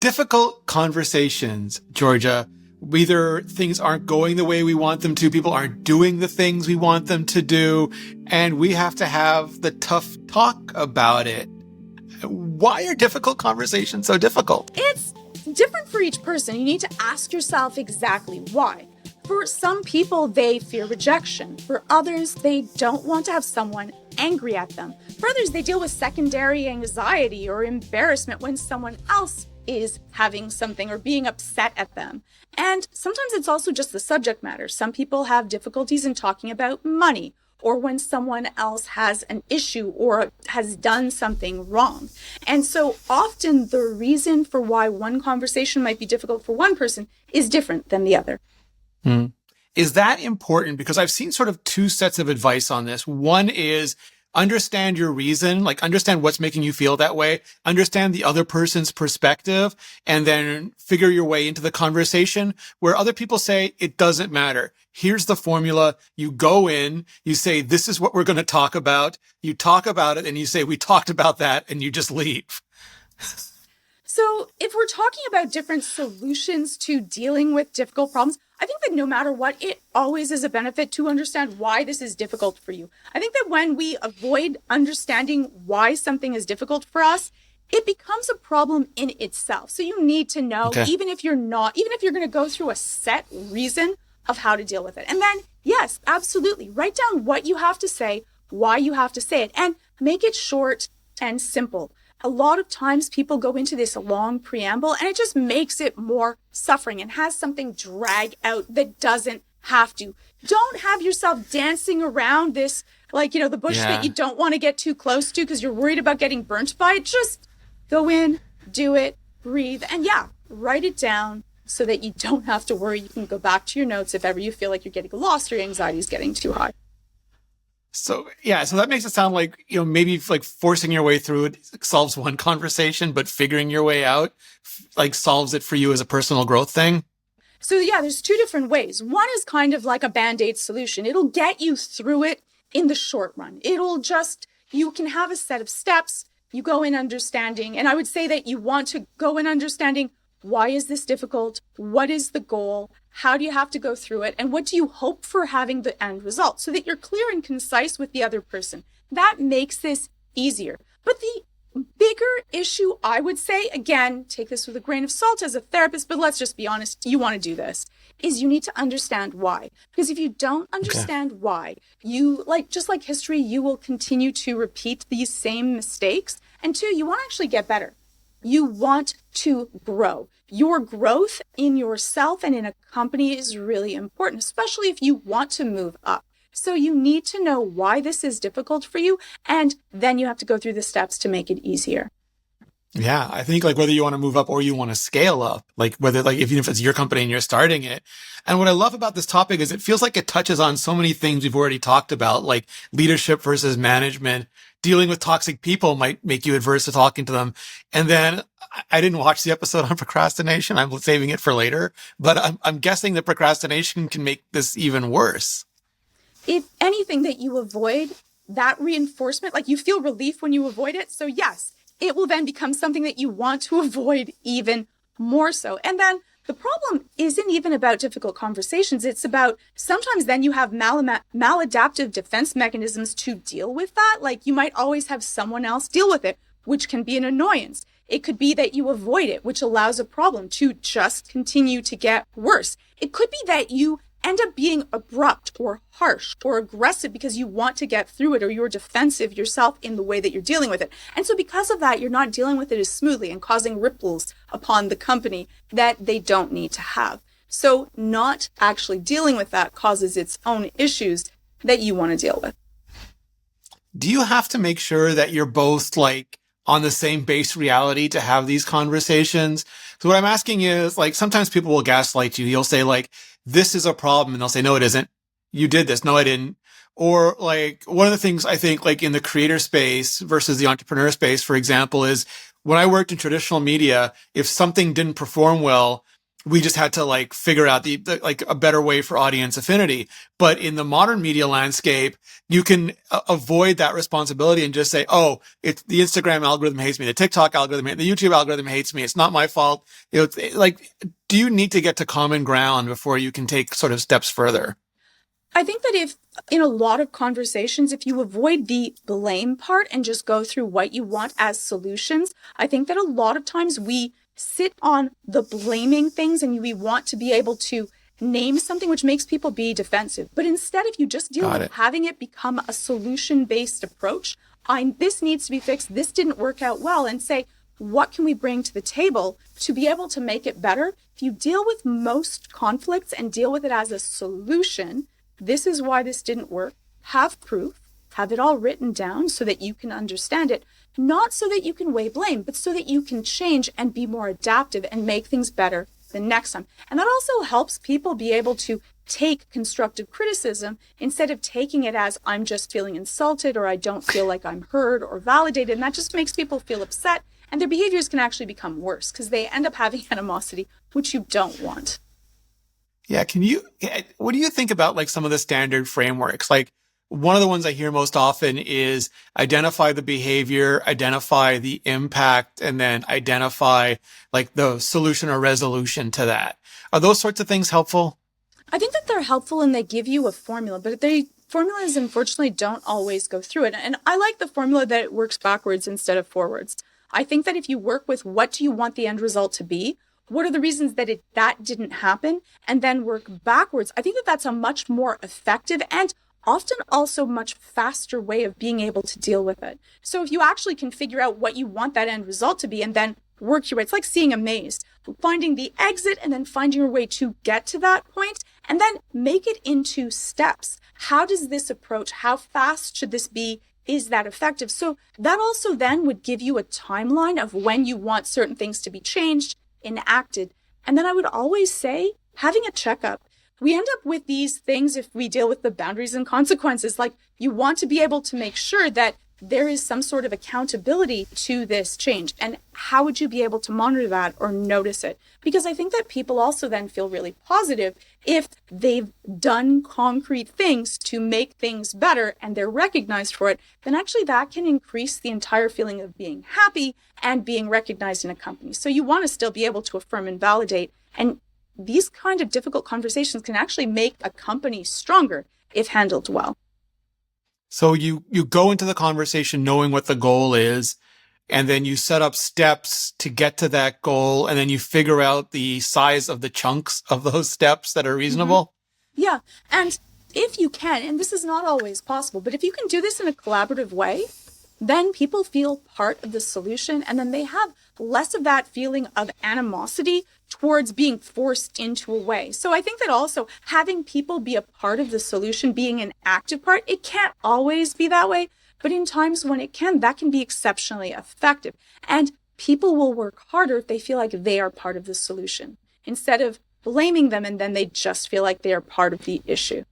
Difficult conversations, Georgia. Either things aren't going the way we want them to, people aren't doing the things we want them to do, and we have to have the tough talk about it. Why are difficult conversations so difficult? It's different for each person. You need to ask yourself exactly why. For some people, they fear rejection. For others, they don't want to have someone angry at them. For others, they deal with secondary anxiety or embarrassment when someone else is having something or being upset at them. And sometimes it's also just the subject matter. Some people have difficulties in talking about money, or when someone else has an issue or has done something wrong. And so often the reason for why one conversation might be difficult for one person is different than the other. Is that important? Because I've seen sort of two sets of advice on this. One is understand your reason, like understand what's making you feel that way, understand the other person's perspective, and then figure your way into the conversation, where other people say it doesn't matter. Here's the formula. You go in, you say, this is what we're going to talk about. You talk about it and you say, we talked about that, and you just leave. So if we're talking about different solutions to dealing with difficult problems, I think that no matter what, it always is a benefit to understand why this is difficult for you. I think that when we avoid understanding why something is difficult for us, it becomes a problem in itself. So you need to know, even if you're going to go through a set reason of how to deal with it. And then, yes, absolutely, write down what you have to say, why you have to say it, and make it short and simple. A lot of times people go into this long preamble and it just makes it more suffering and has something drag out that doesn't have to. Don't have yourself dancing around this, the bush that you don't want to get too close to because you're worried about getting burnt by it. Just go in, do it, breathe, and write it down so that you don't have to worry. You can go back to your notes if ever you feel like you're getting lost or your anxiety is getting too high. So that makes it sound like, maybe like forcing your way through it solves one conversation, but figuring your way out solves it for you as a personal growth thing. So there's two different ways. One is kind of like a Band-Aid solution. It'll get you through it in the short run. You can have a set of steps. You go in understanding, and I would say that you want to go in understanding, why is this difficult? What is the goal? How do you have to go through it? And what do you hope for having the end result so that you're clear and concise with the other person? That makes this easier. But the bigger issue, I would say, again, take this with a grain of salt as a therapist, but let's just be honest, you want to do this, is you need to understand why. Because if you don't understand why, just like history, you will continue to repeat these same mistakes. And two, you want to actually get better. You want to grow. Your growth in yourself and in a company is really important, especially if you want to move up. So you need to know why this is difficult for you, and then you have to go through the steps to make it easier. Yeah, I think whether you want to move up or you want to scale up, even if it's your company and you're starting it. And what I love about this topic is it feels like it touches on so many things we've already talked about, like leadership versus management. Dealing with toxic people might make you adverse to talking to them. And then I didn't watch the episode on procrastination. I'm saving it for later, but I'm guessing that procrastination can make this even worse. If anything that you avoid, that reinforcement, you feel relief when you avoid it. So yes, it will then become something that you want to avoid even more so. And then the problem isn't even about difficult conversations. It's about sometimes then you have maladaptive defense mechanisms to deal with that. You might always have someone else deal with it, which can be an annoyance. It could be that you avoid it, which allows a problem to just continue to get worse. It could be that you end up being abrupt or harsh or aggressive because you want to get through it, or you're defensive yourself in the way that you're dealing with it. And so because of that, you're not dealing with it as smoothly and causing ripples upon the company that they don't need to have. So not actually dealing with that causes its own issues that you want to deal with. Do you have to make sure that you're both on the same base reality to have these conversations? So what I'm asking is, sometimes people will gaslight you. You'll say this is a problem, and they'll say, no, it isn't. You did this. No, I didn't. Or one of the things I think in the creator space versus the entrepreneur space, for example, is when I worked in traditional media, if something didn't perform well, we just had to like figure out like a better way for audience affinity. But in the modern media landscape, you can avoid that responsibility and just say, oh, it's the Instagram algorithm hates me, the TikTok algorithm, the YouTube algorithm hates me. It's not my fault. It's like, do you need to get to common ground before you can take sort of steps further? I think that if in a lot of conversations, if you avoid the blame part and just go through what you want as solutions, I think that a lot of times we sit on the blaming things and we want to be able to name something, which makes people be defensive. But instead, if you just deal with having it become a solution-based approach, this needs to be fixed, this didn't work out well, and say, what can we bring to the table to be able to make it better? If you deal with most conflicts and deal with it as a solution, this is why this didn't work. Have proof, have it all written down so that you can understand it, not so that you can weigh blame, but so that you can change and be more adaptive and make things better the next time. And that also helps people be able to take constructive criticism instead of taking it as I'm just feeling insulted or I don't feel like I'm heard or validated. And that just makes people feel upset and their behaviors can actually become worse because they end up having animosity, which you don't want. Yeah. What do you think about like some of the standard frameworks? Like one of the ones I hear most often is identify the behavior, identify the impact, and then identify like the solution or resolution to that. Are those sorts of things helpful? I think that they're helpful and they give you a formula, but formulas unfortunately don't always go through it. And I like the formula that it works backwards instead of forwards. I think that if you work with what do you want the end result to be, what are the reasons that that didn't happen, and then work backwards, I think that that's a much more effective and often also much faster way of being able to deal with it. So if you actually can figure out what you want that end result to be and then work your way, it's like seeing a maze, finding the exit and then finding your way to get to that point, and then make it into steps. How does this approach? How fast should this be? Is that effective? So that also then would give you a timeline of when you want certain things to be changed, enacted. And then I would always say having a checkup. We end up with these things if we deal with the boundaries and consequences. Like you want to be able to make sure that there is some sort of accountability to this change. And how would you be able to monitor that or notice it? Because I think that people also then feel really positive if they've done concrete things to make things better and they're recognized for it, then actually that can increase the entire feeling of being happy and being recognized in a company. So you want to still be able to affirm and validate. And these kind of difficult conversations can actually make a company stronger if handled well. So you go into the conversation knowing what the goal is, and then you set up steps to get to that goal, and then you figure out the size of the chunks of those steps that are reasonable. Mm-hmm. Yeah. And if you can, and this is not always possible, but if you can do this in a collaborative way, then people feel part of the solution, and then they have less of that feeling of animosity towards being forced into a way. So I think that also having people be a part of the solution, being an active part, it can't always be that way, but in times when it can, that can be exceptionally effective. And people will work harder if they feel like they are part of the solution instead of blaming them and then they just feel like they are part of the issue.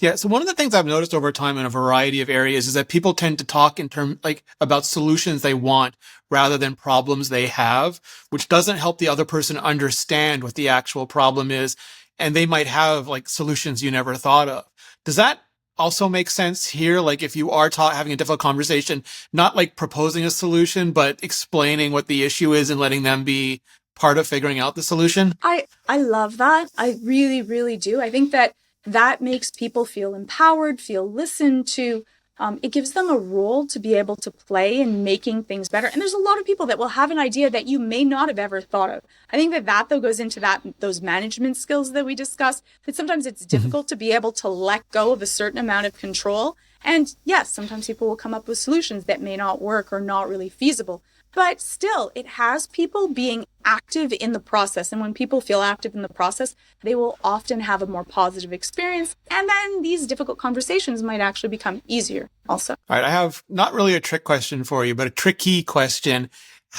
Yeah. So one of the things I've noticed over time in a variety of areas is that people tend to talk in terms like about solutions they want rather than problems they have, which doesn't help the other person understand what the actual problem is. And they might have like solutions you never thought of. Does that also make sense here? Like if you are having a difficult conversation, not like proposing a solution, but explaining what the issue is and letting them be part of figuring out the solution. I love that. I really, really do. I think that makes people feel empowered, feel listened to. It gives them a role to be able to play in making things better. And there's a lot of people that will have an idea that you may not have ever thought of. I think that though goes into those management skills that we discussed, that sometimes it's difficult to be able to let go of a certain amount of control. And yes, sometimes people will come up with solutions that may not work or not really feasible. But still, it has people being active in the process. And when people feel active in the process, they will often have a more positive experience. And then these difficult conversations might actually become easier also. All right. I have not really a trick question for you, but a tricky question.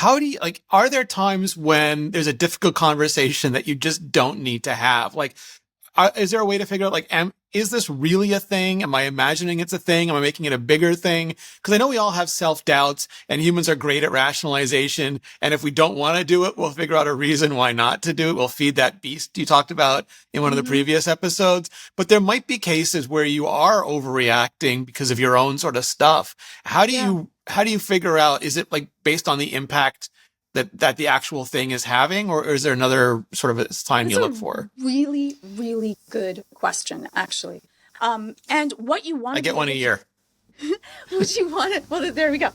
Are there times when there's a difficult conversation that you just don't need to have? Like, is there a way to figure out, like, is this really a thing? Am I imagining it's a thing? Am I making it a bigger thing? Because I know we all have self-doubts, and humans are great at rationalization. And if we don't want to do it, we'll figure out a reason why not to do it. We'll feed that beast you talked about in one of the previous episodes. But there might be cases where you are overreacting because of your own sort of stuff. How do you figure out, is it like based on the impact that the actual thing is having, or is there another sort of a sign you look for? Really, really good question, actually. And what you want I get one a year. What you want to, well, there we go.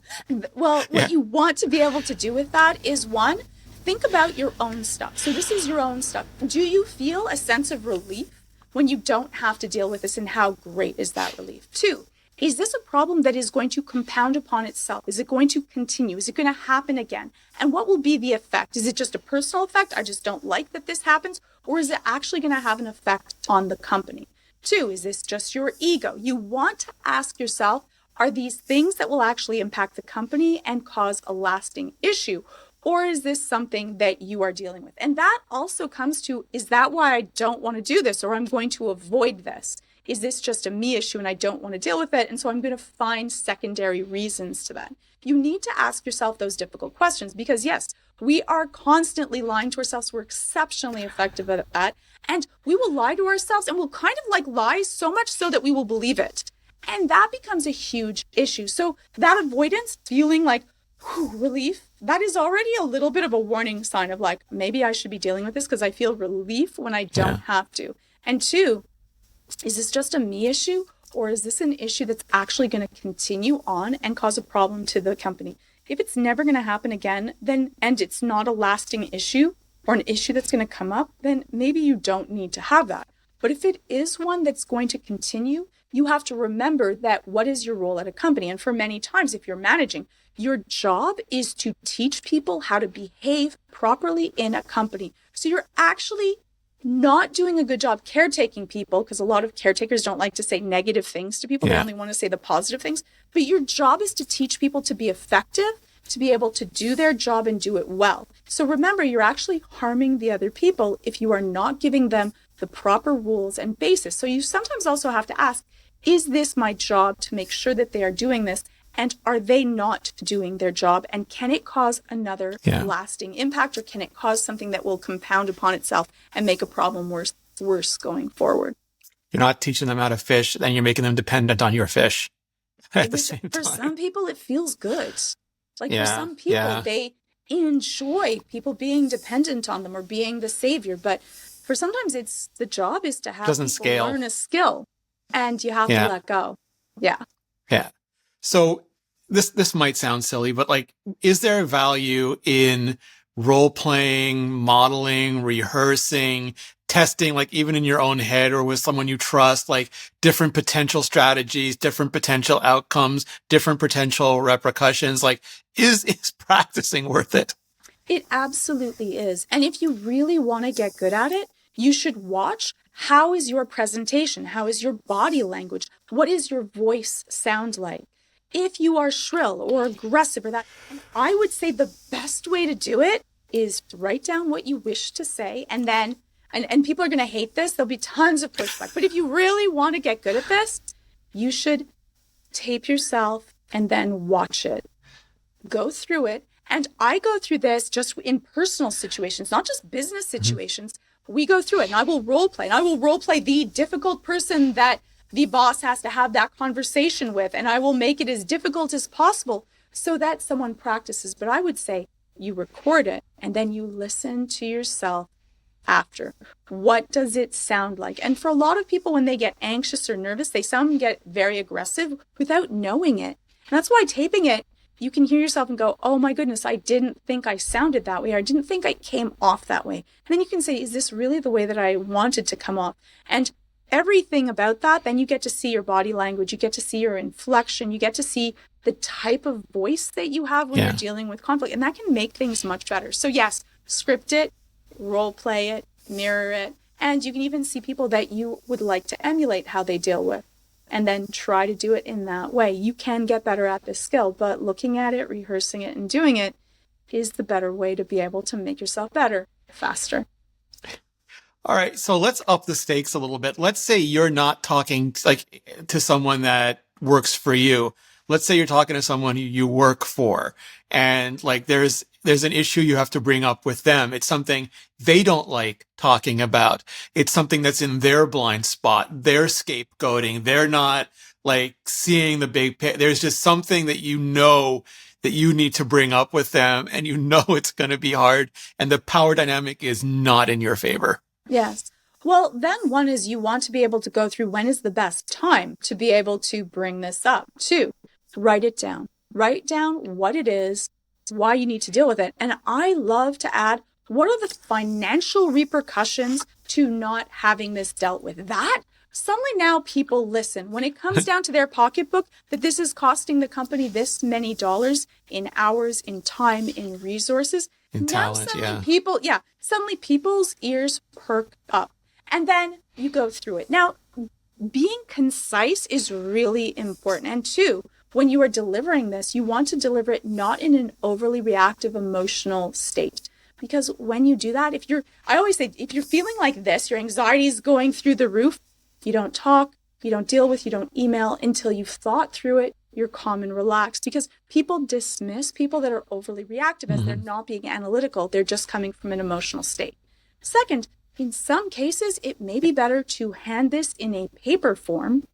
Well, what you want to be able to do with that is, one, think about your own stuff. So this is your own stuff. Do you feel a sense of relief when you don't have to deal with this, and how great is that relief? Two, is this a problem that is going to compound upon itself? Is it going to continue? Is it going to happen again? And what will be the effect? Is it just a personal effect? I just don't like that this happens. Or is it actually going to have an effect on the company? Two, is this just your ego? You want to ask yourself, are these things that will actually impact the company and cause a lasting issue? Or is this something that you are dealing with? And that also comes to, is that why I don't want to do this, or I'm going to avoid this? Is this just a me issue and I don't want to deal with it? And so I'm going to find secondary reasons to that. You need to ask yourself those difficult questions, because yes, we are constantly lying to ourselves. We're exceptionally effective at that. And we will lie to ourselves, and we'll kind of like lie so much so that we will believe it. And that becomes a huge issue. So that avoidance, feeling like relief, that is already a little bit of a warning sign of like, maybe I should be dealing with this because I feel relief when I don't have to. And two, is this just a me issue, or is this an issue that's actually going to continue on and cause a problem to the company? If it's never going to happen again, then, and it's not a lasting issue or an issue that's going to come up, then maybe you don't need to have that. But if it is one that's going to continue, you have to remember that what is your role at a company? And for many times, if you're managing, your job is to teach people how to behave properly in a company. So you're actually not doing a good job caretaking people, because a lot of caretakers don't like to say negative things to people. They only want to say the positive things. But your job is to teach people to be effective, to be able to do their job and do it well. So remember, you're actually harming the other people if you are not giving them the proper rules and basis. So you sometimes also have to ask, is this my job to make sure that they are doing this? And are they not doing their job? And can it cause another lasting impact, or can it cause something that will compound upon itself and make a problem worse going forward? You're not teaching them how to fish, then you're making them dependent on your fish at the same time. For some people, it feels good. Like for some people, they enjoy people being dependent on them or being the savior. But for sometimes it's the job is to have people learn a skill, and you have to let go. Yeah. So this might sound silly, but like, is there value in role playing, modeling, rehearsing, testing, like even in your own head or with someone you trust, like different potential strategies, different potential outcomes, different potential repercussions? Like, is practicing worth it? It absolutely is. And if you really want to get good at it, you should watch, how is your presentation? How is your body language? What does your voice sound like? If you are shrill or aggressive or that, I would say the best way to do it is to write down what you wish to say. And then, and people are going to hate this, there'll be tons of pushback. But if you really want to get good at this, you should tape yourself and then watch it. Go through it. And I go through this just in personal situations, not just business situations. We go through it, and I will role play. And I will role play the difficult person that the boss has to have that conversation with, and I will make it as difficult as possible so that someone practices. But I would say you record it, and then you listen to yourself after. What does it sound like? And for a lot of people, when they get anxious or nervous, some get very aggressive without knowing it. And that's why taping it, you can hear yourself and go, oh my goodness, I didn't think I sounded that way. Or I didn't think I came off that way. And then you can say, is this really the way that I wanted to come off? And everything about that, then you get to see your body language, you get to see your inflection, you get to see the type of voice that you have when you're dealing with conflict, and that can make things much better. So yes, script it, role play it, mirror it, and you can even see people that you would like to emulate how they deal with, and then try to do it in that way. You can get better at this skill, but looking at it, rehearsing it, and doing it is the better way to be able to make yourself better faster. All right, so let's up the stakes a little bit. Let's say you're not talking like to someone that works for you. Let's say you're talking to someone you work for, and like there's an issue you have to bring up with them. It's something they don't like talking about. It's something that's in their blind spot. They're scapegoating. They're not like seeing the big picture. There's just something that you know that you need to bring up with them, and you know it's going to be hard, and the power dynamic is not in your favor. Yes. Well, then one is you want to be able to go through when is the best time to be able to bring this up. Two, write it down. Write down what it is, why you need to deal with it. And I love to add, what are the financial repercussions to not having this dealt with? That suddenly now people listen. When it comes down to their pocketbook, that this is costing the company this many dollars in hours, in time, in resources. In Now talent, suddenly yeah. suddenly people's ears perk up. And then you go through it. Now, being concise is really important. And two, when you are delivering this, you want to deliver it not in an overly reactive emotional state. Because when you do that, I always say, if you're feeling like this, your anxiety is going through the roof, you don't talk, you don't deal with, you don't email until you've thought through it, you're calm and relaxed. Because people dismiss people that are overly reactive as they're not being analytical. They're just coming from an emotional state. Second, in some cases, it may be better to hand this in a paper form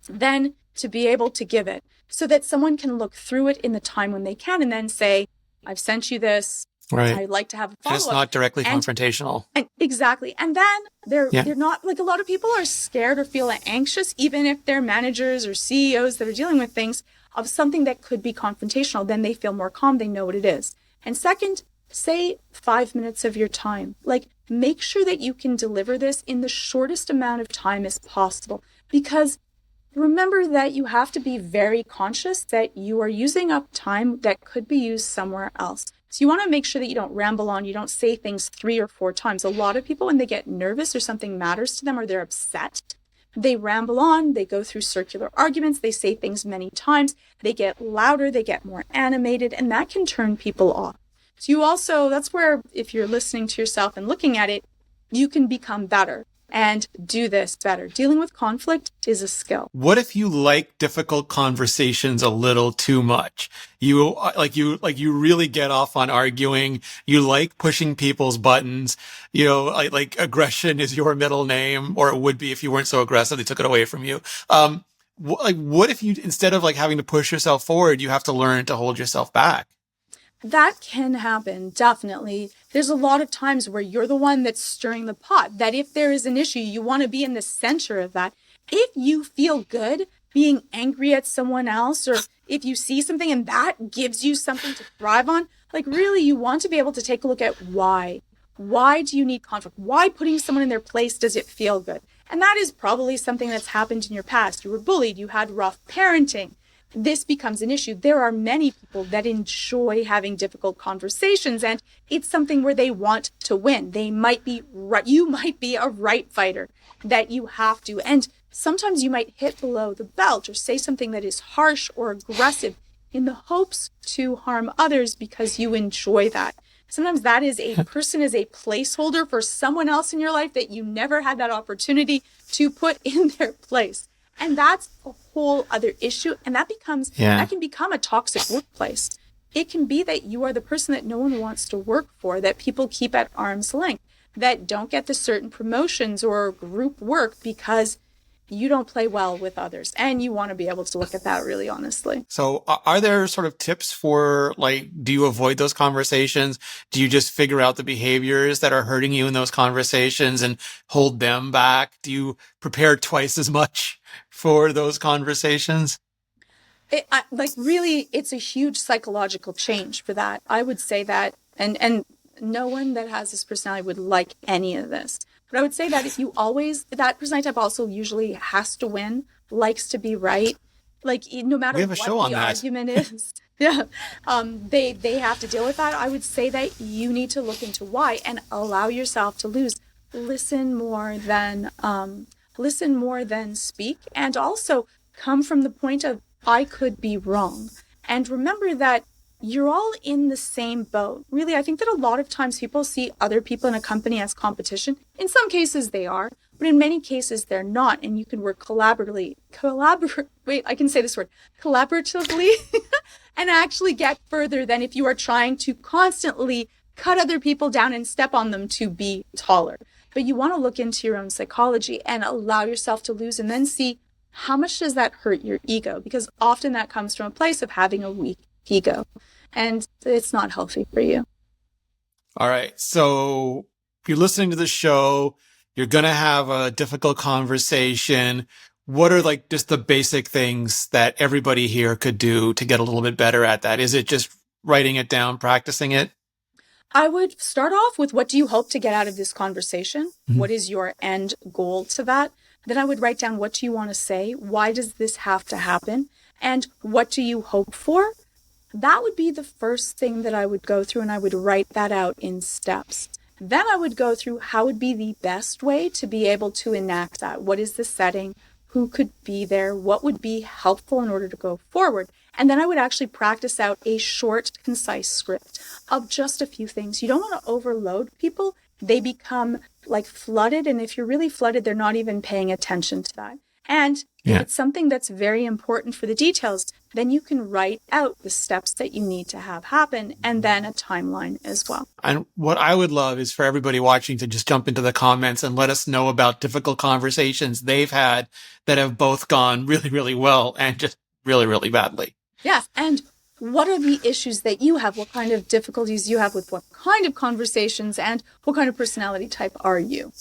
than to be able to give it so that someone can look through it in the time when they can and then say, I've sent you this. Right. I'd like to have a And it's follow-up. not directly confrontational. And exactly. And then they're not like, a lot of people are scared or feel anxious, even if they're managers or CEOs that are dealing with things of something that could be confrontational. Then they feel more calm. They know what it is. And second, say 5 minutes of your time. Like, make sure that you can deliver this in the shortest amount of time as possible, because remember that you have to be very conscious that you are using up time that could be used somewhere else. So you want to make sure that you don't ramble on, you don't say things 3 or 4 times. A lot of people, when they get nervous or something matters to them or they're upset, they ramble on, they go through circular arguments, they say things many times, they get louder, they get more animated, and that can turn people off. So you also, that's where if you're listening to yourself and looking at it, you can become better and do this better. Dealing with conflict is a skill. What if you like difficult conversations a little too much? You really get off on arguing. You like pushing people's buttons. You know, like aggression is your middle name, or it would be if you weren't so aggressive. They took it away from you. What if you, instead of like having to push yourself forward, you have to learn to hold yourself back? That can happen, definitely. There's a lot of times where you're the one that's stirring the pot, that if there is an issue, you want to be in the center of that. If you feel good being angry at someone else, or if you see something and that gives you something to thrive on, like really you want to be able to take a look at why. Why do you need conflict? Why putting someone in their place does it feel good? And that is probably something that's happened in your past. You were bullied, you had rough parenting. This becomes an issue. There are many people that enjoy having difficult conversations, and it's something where they want to win. They might be right. You might be a right fighter that you have to. And sometimes you might hit below the belt or say something that is harsh or aggressive in the hopes to harm others because you enjoy that. Sometimes that is a person is a placeholder for someone else in your life that you never had that opportunity to put in their place. And that's a whole other issue. And that can become a toxic workplace. It can be that you are the person that no one wants to work for, that people keep at arm's length, that don't get the certain promotions or group work because you don't play well with others. And you want to be able to look at that really honestly. So are there sort of tips for like, do you avoid those conversations? Do you just figure out the behaviors that are hurting you in those conversations and hold them back? Do you prepare twice as much for those conversations? It's a huge psychological change for that. I would say that, and no one that has this personality would like any of this. But I would say that that personality type also usually has to win, likes to be right. Like, no matter what the argument is. Yeah. They have to deal with that. I would say that you need to look into why and allow yourself to lose. Listen more than speak, and also come from the point of, I could be wrong. And remember that you're all in the same boat. Really, I think that a lot of times people see other people in a company as competition. In some cases they are, but in many cases they're not. And you can work collaboratively, collaboratively and actually get further than if you are trying to constantly cut other people down and step on them to be taller. But you want to look into your own psychology and allow yourself to lose and then see how much does that hurt your ego? Because often that comes from a place of having a weak ego. And it's not healthy for you. All right. So you're listening to the show. You're going to have a difficult conversation. What are like just the basic things that everybody here could do to get a little bit better at that? Is it just writing it down, practicing it? I would start off with what do you hope to get out of this conversation? Mm-hmm. What is your end goal to that? Then I would write down what do you want to say? Why does this have to happen? And what do you hope for? That would be the first thing that I would go through, and I would write that out in steps. Then I would go through how would be the best way to be able to enact that. What is the setting? Who could be there? What would be helpful in order to go forward? And then I would actually practice out a short, concise script of just a few things. You don't want to overload people. They become like flooded. And if you're really flooded, they're not even paying attention to that. And if it's something that's very important for the details, then you can write out the steps that you need to have happen and then a timeline as well. And what I would love is for everybody watching to just jump into the comments and let us know about difficult conversations they've had that have both gone really, really well and just really, really badly. Yes. And what are the issues that you have? What kind of difficulties you have with what kind of conversations and what kind of personality type are you?